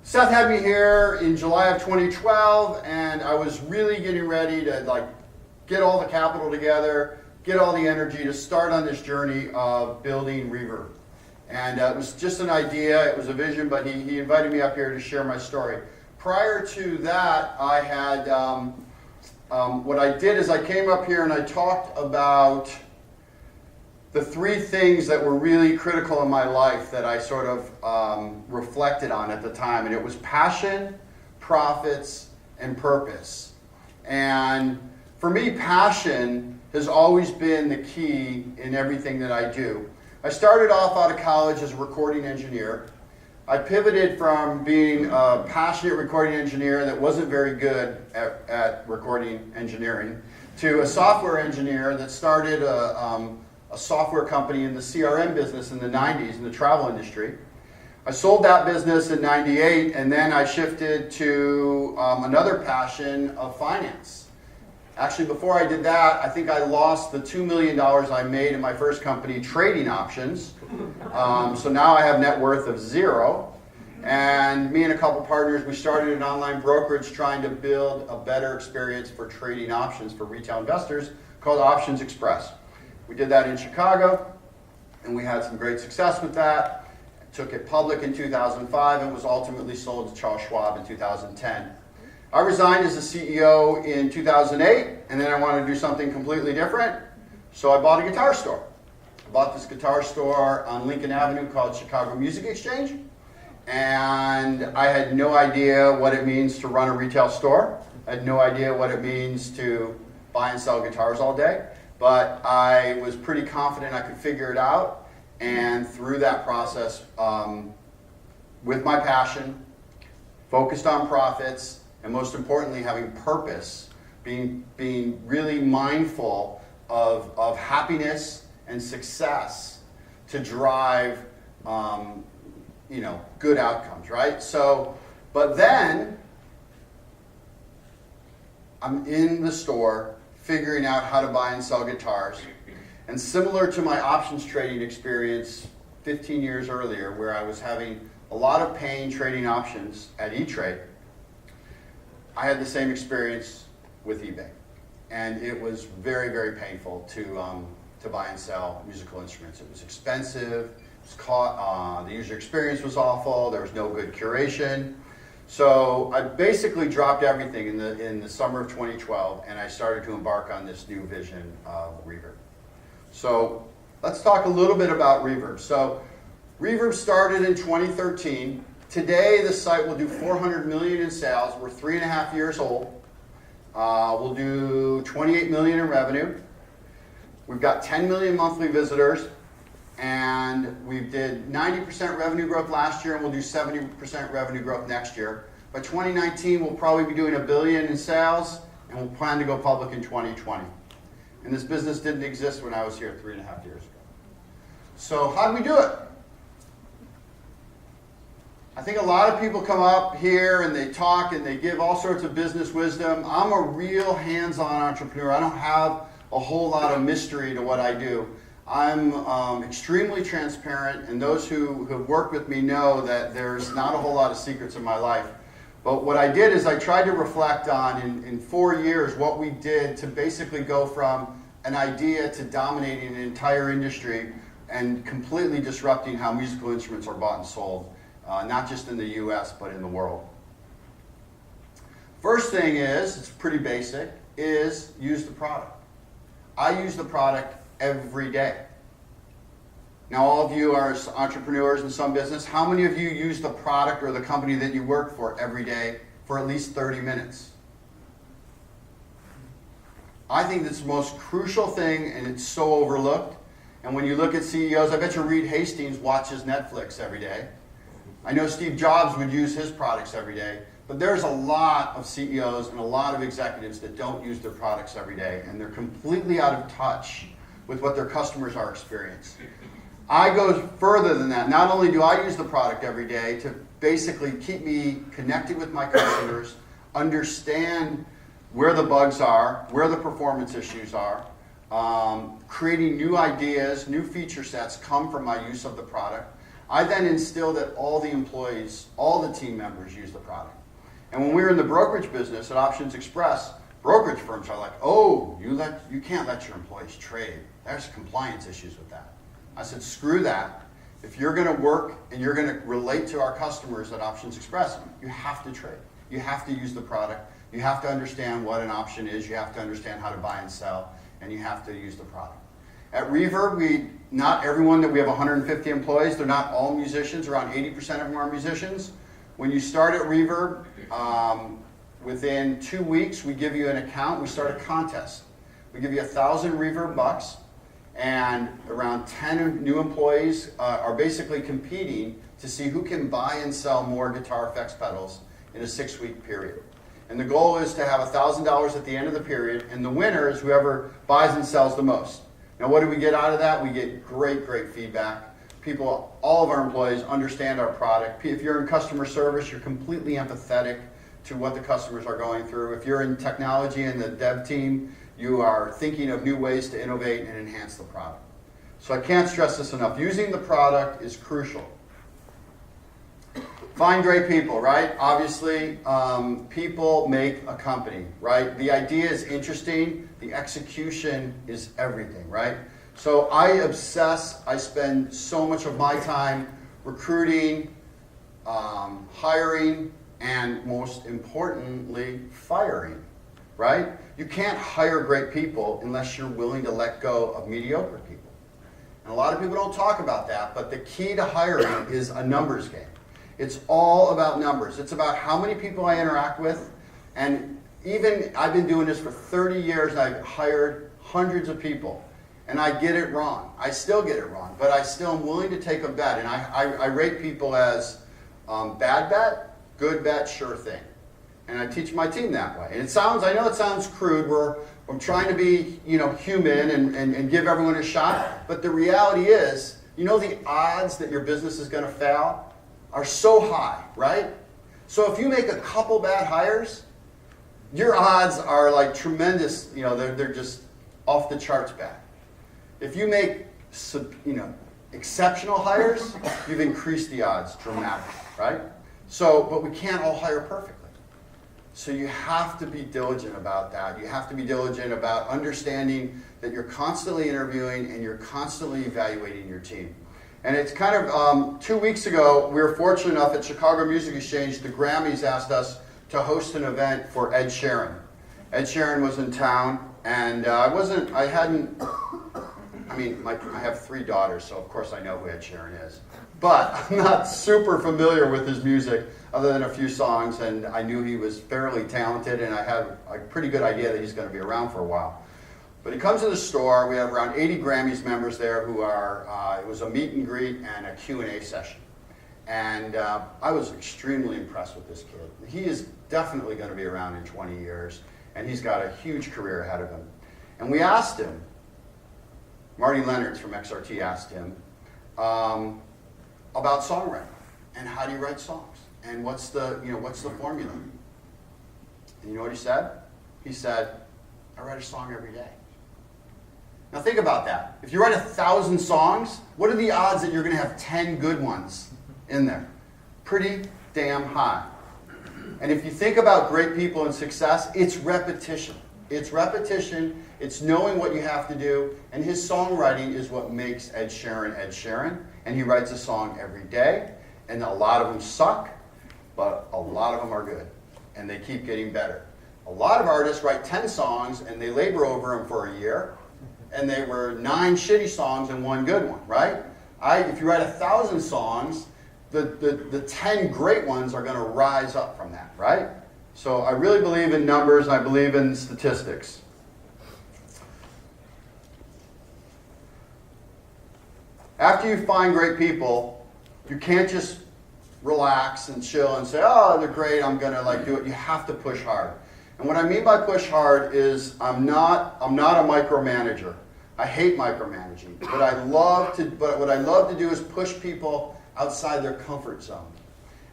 Seth had me here in July of 2012, and I was really getting ready to get all the capital together, get all the energy to start on this journey of building Reverb. And it was just an idea, it was a vision, but he invited me up here to share my story. Prior to that, I had, what I did is I came up here and I talked about the three things that were really critical in my life that I sort of reflected on at the time. And it was passion, profits, and purpose. And for me, passion has always been the key in everything that I do. I started off out of college as a recording engineer. I pivoted from being a passionate recording engineer that wasn't very good at recording engineering to a software engineer that started a software company in the CRM business in the 90s in the travel industry. I sold that business in 98, and then I shifted to another passion of finance. Actually, before I did that, I think I lost the $2 million I made in my first company trading options. So now I have net worth of zero. And me and a couple partners, we started an online brokerage trying to build a better experience for trading options for retail investors called Options Express. We did that in Chicago, and we had some great success with that. Took it public in 2005 and was ultimately sold to Charles Schwab in 2010. I resigned as a CEO in 2008, and then I wanted to do something completely different, so I bought a guitar store. I bought this guitar store on Lincoln Avenue called Chicago Music Exchange, and I had no idea what it means to run a retail store. I had no idea what it means to buy and sell guitars all day, but I was pretty confident I could figure it out, and through that process, with my passion, focused on profits, and most importantly, having purpose, being really mindful of happiness and success to drive, good outcomes, right? So, but then I'm in the store figuring out how to buy and sell guitars, and similar to my options trading experience 15 years earlier, where I was having a lot of pain trading options at E-Trade, I had the same experience with eBay, and it was very, very painful to buy and sell musical instruments. It was expensive. The user experience was awful. There was no good curation. So I basically dropped everything in the summer of 2012, and I started to embark on this new vision of Reverb. So let's talk a little bit about Reverb. So Reverb started in 2013. Today, the site will do $400 million in sales. We're 3.5 years old. We'll do $28 million in revenue. We've got 10 million monthly visitors, and we did 90% revenue growth last year, and we'll do 70% revenue growth next year. By 2019, we'll probably be doing $1 billion in sales, and we'll plan to go public in 2020. And this business didn't exist when I was here 3.5 years ago. So how do we do it? I think a lot of people come up here and they talk and they give all sorts of business wisdom. I'm a real hands-on entrepreneur. I don't have a whole lot of mystery to what I do. I'm extremely transparent, and those who have worked with me know that there's not a whole lot of secrets in my life. But what I did is I tried to reflect on, in 4 years, what we did to basically go from an idea to dominating an entire industry and completely disrupting how musical instruments are bought and sold. Not just in the US, but in the world. First thing is, it's pretty basic, is use the product. I use the product every day. Now, all of you are entrepreneurs in some business. How many of you use the product or the company that you work for every day for at least 30 minutes? I think that's the most crucial thing, and it's so overlooked. And when you look at CEOs, I bet you Reed Hastings watches Netflix every day. I know Steve Jobs would use his products every day, but there's a lot of CEOs and a lot of executives that don't use their products every day, and they're completely out of touch with what their customers are experiencing. I go further than that. Not only do I use the product every day to basically keep me connected with my customers, understand where the bugs are, where the performance issues are, creating new ideas, new feature sets come from my use of the product. I then instill that all the employees, all the team members use the product. And when we were in the brokerage business at Options Express, brokerage firms are like, oh, you can't let your employees trade. There's compliance issues with that. I said, screw that. If you're going to work and you're going to relate to our customers at Options Express, you have to trade. You have to use the product. You have to understand what an option is. You have to understand how to buy and sell, and you have to use the product. At Reverb, not everyone that we have 150 employees, they're not all musicians. Around 80% of them are musicians. When you start at Reverb, within 2 weeks, we give you an account. We start a contest. We give you 1,000 Reverb bucks, and around 10 new employees are basically competing to see who can buy and sell more guitar effects pedals in a 6-week period. And the goal is to have $1,000 at the end of the period, and the winner is whoever buys and sells the most. Now, what do we get out of that? We get great, great feedback. People, all of our employees understand our product. If you're in customer service, you're completely empathetic to what the customers are going through. If you're in technology and the dev team, you are thinking of new ways to innovate and enhance the product. So I can't stress this enough. Using the product is crucial. Find great people, right? Obviously, people make a company, right? The idea is interesting. The execution is everything, right? So I spend so much of my time recruiting, hiring, and most importantly, firing, right? You can't hire great people unless you're willing to let go of mediocre people. And a lot of people don't talk about that, but the key to hiring is a numbers game. It's all about numbers. It's about how many people I interact with. And even I've been doing this for 30 years, and I've hired hundreds of people. And I get it wrong. I still get it wrong, but I still am willing to take a bet. And I rate people as bad bet, good bet, sure thing. And I teach my team that way. And I know it sounds crude. I'm trying to be, human and give everyone a shot. But the reality is, the odds that your business is going to fail are so high, right? So if you make a couple bad hires, your odds are like tremendous. They're just off the charts bad. If you make, exceptional hires, you've increased the odds dramatically, right? So, but we can't all hire perfectly. So you have to be diligent about that. You have to be diligent about understanding that you're constantly interviewing and you're constantly evaluating your team. And it's kind of, 2 weeks ago, we were fortunate enough at Chicago Music Exchange, the Grammys asked us to host an event for Ed Sheeran. Ed Sheeran was in town, and I have 3 daughters, so of course I know who Ed Sheeran is. But I'm not super familiar with his music, other than a few songs, and I knew he was fairly talented, and I had a pretty good idea that he's going to be around for a while. But he comes to the store. We have around 80 Grammys members there who are, it was a meet and greet and a Q&A session. And I was extremely impressed with this kid. He is definitely going to be around in 20 years, and he's got a huge career ahead of him. And we asked him, Marty Leonards from XRT asked him about songwriting and how do you write songs and what's the formula. And you know what he said? He said, I write a song every day. Now think about that. If you write 1,000 songs, what are the odds that you're going to have 10 good ones in there? Pretty damn high. And if you think about great people and success, it's repetition. It's repetition. It's knowing what you have to do. And his songwriting is what makes Ed Sheeran. And he writes a song every day. And a lot of them suck, but a lot of them are good. And they keep getting better. A lot of artists write 10 songs and they labor over them for a year. And they were 9 shitty songs and 1 good one, right? If you write 1,000 songs, the 10 great ones are going to rise up from that, right? So I really believe in numbers. I believe in statistics. After you find great people, you can't just relax and chill and say, oh, they're great, I'm going to do it. You have to push hard. And what I mean by push hard is I'm not a micromanager. I hate micromanaging. But what I love to do is push people outside their comfort zone.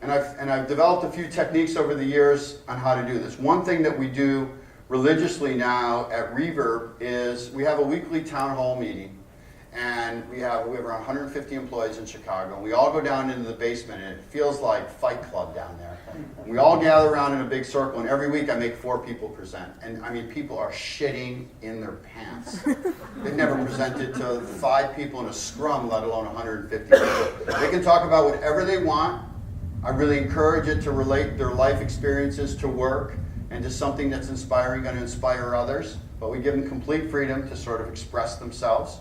And I've developed a few techniques over the years on how to do this. One thing that we do religiously now at Reverb is we have a weekly town hall meeting. And and we have around 150 employees in Chicago, and we all go down into the basement, and it feels like Fight Club down there. We all gather around in a big circle, and every week I make 4 people present. And I mean, people are shitting in their pants. They've never presented to 5 people in a scrum, let alone 150 people. They can talk about whatever they want. I really encourage it to relate their life experiences to work and to something that's inspiring, going to inspire others. But we give them complete freedom to sort of express themselves.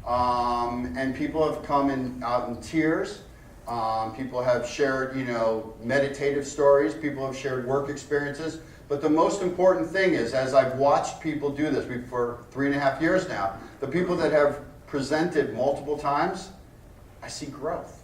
And people have come out in tears. People have shared, meditative stories. People have shared work experiences. But the most important thing is, as I've watched people do this for 3.5 years now, the people that have presented multiple times, I see growth.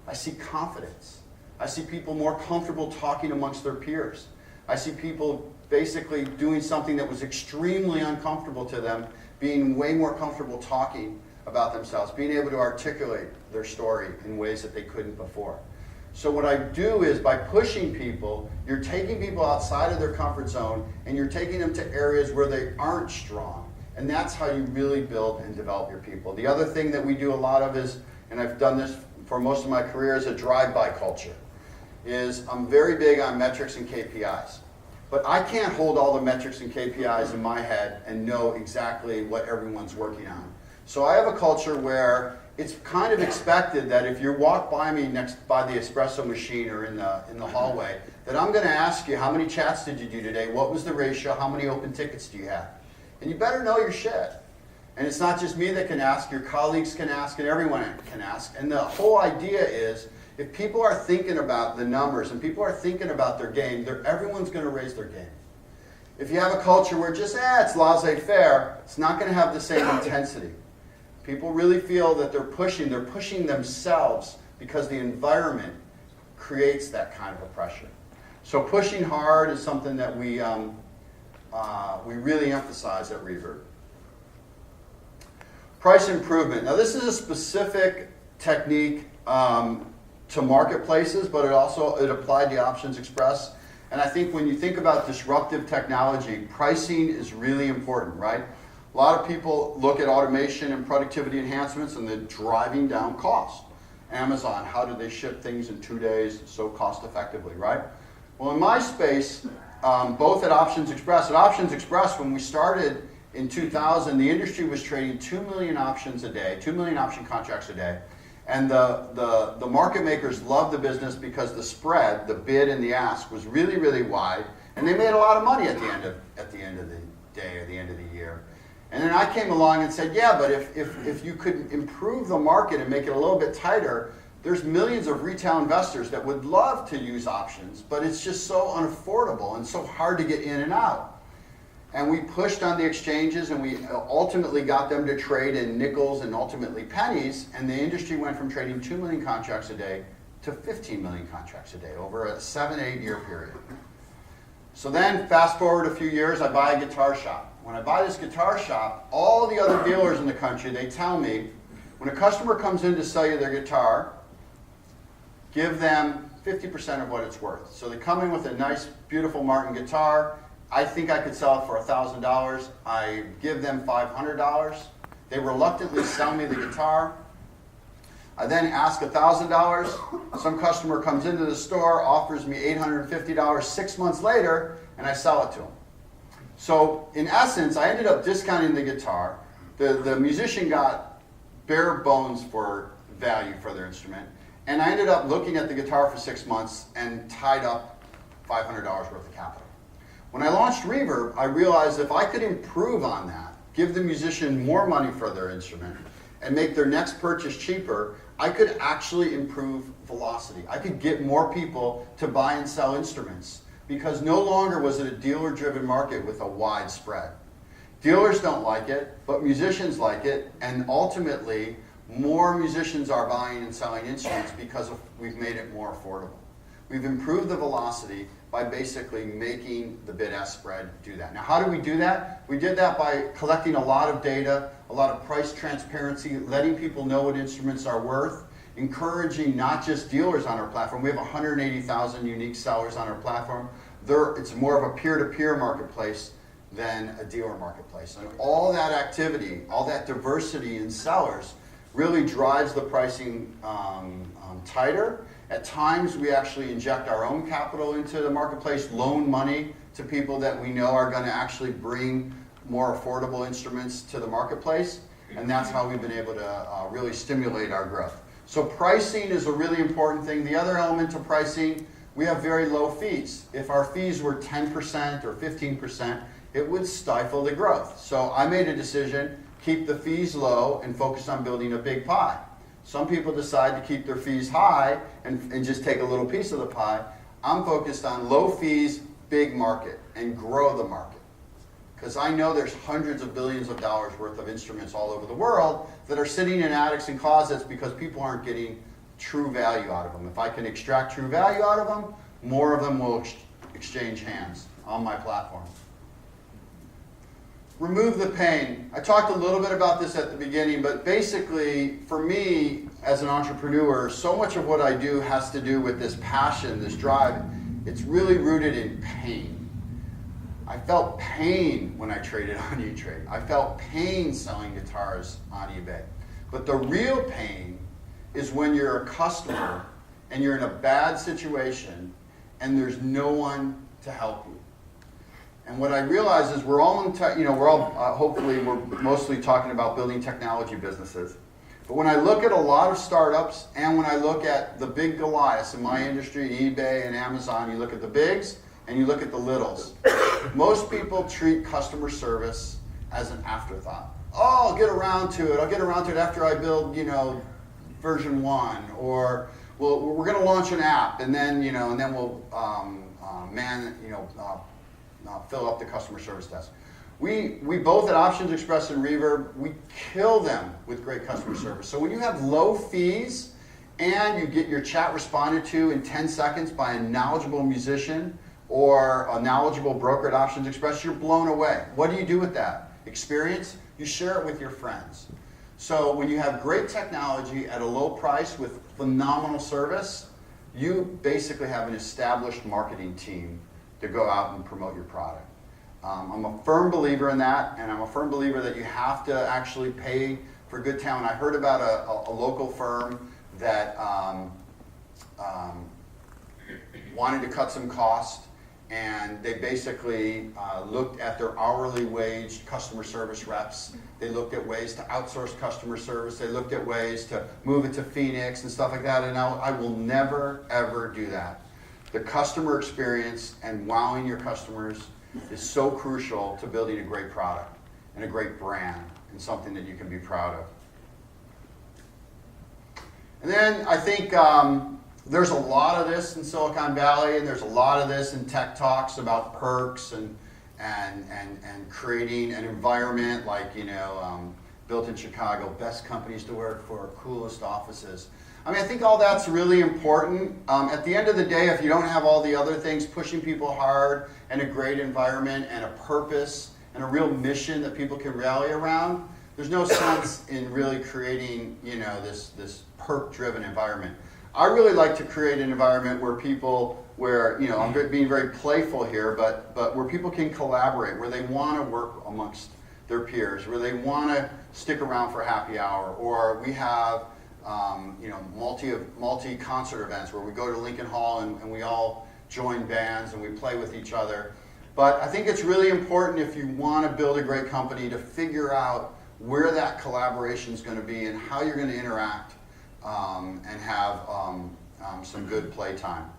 I see confidence. I see people more comfortable talking amongst their peers. I see people basically doing something that was extremely uncomfortable to them, being way more comfortable talking about themselves, being able to articulate their story in ways that they couldn't before. So what I do is, by pushing people, you're taking people outside of their comfort zone and you're taking them to areas where they aren't strong. And that's how you really build and develop your people. The other thing that we do a lot of is, and I've done this for most of my career, is a drive-by culture. I'm very big on metrics and KPIs. But I can't hold all the metrics and KPIs in my head and know exactly what everyone's working on. So I have a culture where it's kind of expected that if you walk by me by the espresso machine or in the hallway, that I'm going to ask you, how many chats did you do today? What was the ratio? How many open tickets do you have? And you better know your shit. And it's not just me that can ask, your colleagues can ask, and everyone can ask. And the whole idea is, if people are thinking about the numbers and people are thinking about their game, everyone's going to raise their game. If you have a culture where just, it's laissez-faire, it's not going to have the same intensity. People really feel that they're pushing themselves because the environment creates that kind of a pressure. So pushing hard is something that we really emphasize at Reverb. Price improvement. Now this is a specific technique to marketplaces, but it applied to Options Express. And I think when you think about disruptive technology, pricing is really important, right? A lot of people look at automation and productivity enhancements and they're driving down cost. Amazon, how do they ship things in 2 days so cost effectively, right? Well, in my space, both at Options Express, when we started in 2000, the industry was trading 2 million options a day, 2 million option contracts a day. And the market makers loved the business because the spread, the bid and the ask, was really, really wide, and they made a lot of money at the end of the day or the end of the year. And then I came along and said, yeah, but if you could improve the market and make it a little bit tighter, there's millions of retail investors that would love to use options, but it's just so unaffordable and so hard to get in and out. And we pushed on the exchanges, and we ultimately got them to trade in nickels and ultimately pennies, and the industry went from trading 2 million contracts a day to 15 million contracts a day over a 7-8 year period. So then, fast forward a few years, I buy a guitar shop. When I buy this guitar shop, all the other dealers in the country, they tell me, when a customer comes in to sell you their guitar, give them 50% of what it's worth. So they come in with a nice, beautiful Martin guitar. I think I could sell it for $1,000. I give them $500. They reluctantly sell me the guitar. I then ask $1,000. Some customer comes into the store, offers me $850 6 months later, and I sell it to them. So in essence, I ended up discounting the guitar. The musician got bare bones for value for their instrument. And I ended up looking at the guitar for 6 months and tied up $500 worth of capital. When I launched Reverb, I realized if I could improve on that, give the musician more money for their instrument, and make their next purchase cheaper, I could actually improve velocity. I could get more people to buy and sell instruments, because no longer was it a dealer-driven market with a wide spread. Dealers don't like it, but musicians like it, and ultimately, more musicians are buying and selling instruments because we've made it more affordable. We've improved the velocity by basically making the bid-ask spread do that. Now, how do we do that? We did that by collecting a lot of data, a lot of price transparency, letting people know what instruments are worth, encouraging not just dealers on our platform. We have 180,000 unique sellers on our platform. It's more of a peer-to-peer marketplace than a dealer marketplace. And all that activity, all that diversity in sellers really drives the pricing tighter. At times, we actually inject our own capital into the marketplace, loan money to people that we know are going to actually bring more affordable instruments to the marketplace, and that's how we've been able to really stimulate our growth. So pricing is a really important thing. The other element of pricing, we have very low fees. If our fees were 10% or 15%, it would stifle the growth. So I made a decision, keep the fees low and focus on building a big pie. Some people decide to keep their fees high and just take a little piece of the pie. I'm focused on low fees, big market, and grow the market. Because I know there's hundreds of billions of dollars worth of instruments all over the world that are sitting in attics and closets because people aren't getting true value out of them. If I can extract true value out of them, more of them will exchange hands on my platform. Remove the pain. I talked a little bit about this at the beginning, but basically, for me, as an entrepreneur, so much of what I do has to do with this passion, this drive. It's really rooted in pain. I felt pain when I traded on E-Trade. I felt pain selling guitars on eBay. But the real pain is when you're a customer and you're in a bad situation and there's no one to help you. And what I realize is we're all hopefully we're mostly talking about building technology businesses. But when I look at a lot of startups and when I look at the big Goliaths in my industry, eBay and Amazon, you look at the bigs and you look at the littles. Most people treat customer service as an afterthought. Oh, I'll get around to it. I'll get around to it after I build, version 1, or we're going to launch an app, and then we'll fill up the customer service desk. We both at Options Express and Reverb, we kill them with great customer service. So when you have low fees and you get your chat responded to in 10 seconds by a knowledgeable musician or a knowledgeable broker at Options Express, you're blown away. What do you do with that experience? You share it with your friends. So when you have great technology at a low price with phenomenal service, you basically have an established marketing team to go out and promote your product. I'm a firm believer in that, and I'm a firm believer that you have to actually pay for good talent. I heard about a local firm that wanted to cut some cost, and they basically looked at their hourly wage customer service reps. They looked at ways to outsource customer service. They looked at ways to move it to Phoenix and stuff like that, and I will never, ever do that. The customer experience and wowing your customers is so crucial to building a great product and a great brand and something that you can be proud of. And then I think there's a lot of this in Silicon Valley, and there's a lot of this in tech talks about perks and creating an environment like, built in Chicago, best companies to work for, coolest offices. I think all that's really important. At the end of the day, if you don't have all the other things, pushing people hard and a great environment and a purpose and a real mission that people can rally around, there's no sense in really creating, this perk-driven environment. I really like to create an environment where I'm being very playful here, but where people can collaborate, where they want to work amongst their peers, where they want to stick around for happy hour, or we have multi-concert events where we go to Lincoln Hall and we all join bands and we play with each other. But I think it's really important, if you want to build a great company, to figure out where that collaboration is going to be and how you're going to interact and have some good playtime.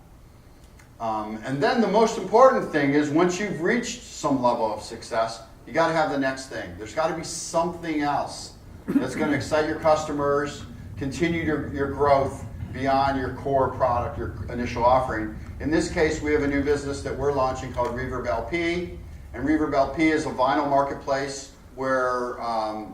And then the most important thing is, once you've reached some level of success, you got to have the next thing. There's got to be something else that's going to excite your customers, continue your growth beyond your core product, your initial offering. In this case, we have a new business that we're launching called Reverb LP. And Reverb LP is a vinyl marketplace where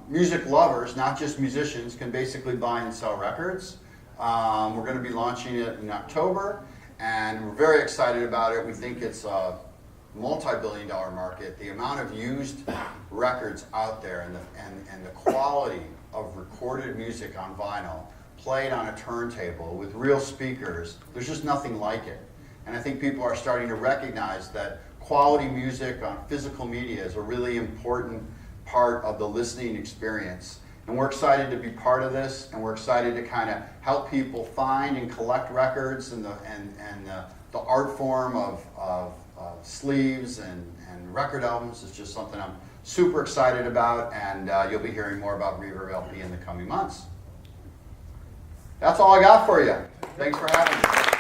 music lovers, not just musicians, can basically buy and sell records. We're going to be launching it in October, and we're very excited about it. We think it's a multi-billion-dollar market. The amount of used records out there and the quality of recorded music on vinyl played on a turntable with real speakers, there's just nothing like it. And I think people are starting to recognize that quality music on physical media is a really important part of the listening experience. And we're excited to be part of this, and we're excited to kind of help people find and collect records and the art form of sleeves and record albums is just something I'm super excited about, and you'll be hearing more about Reverb LP in the coming months. That's all I got for you. Thanks for having me.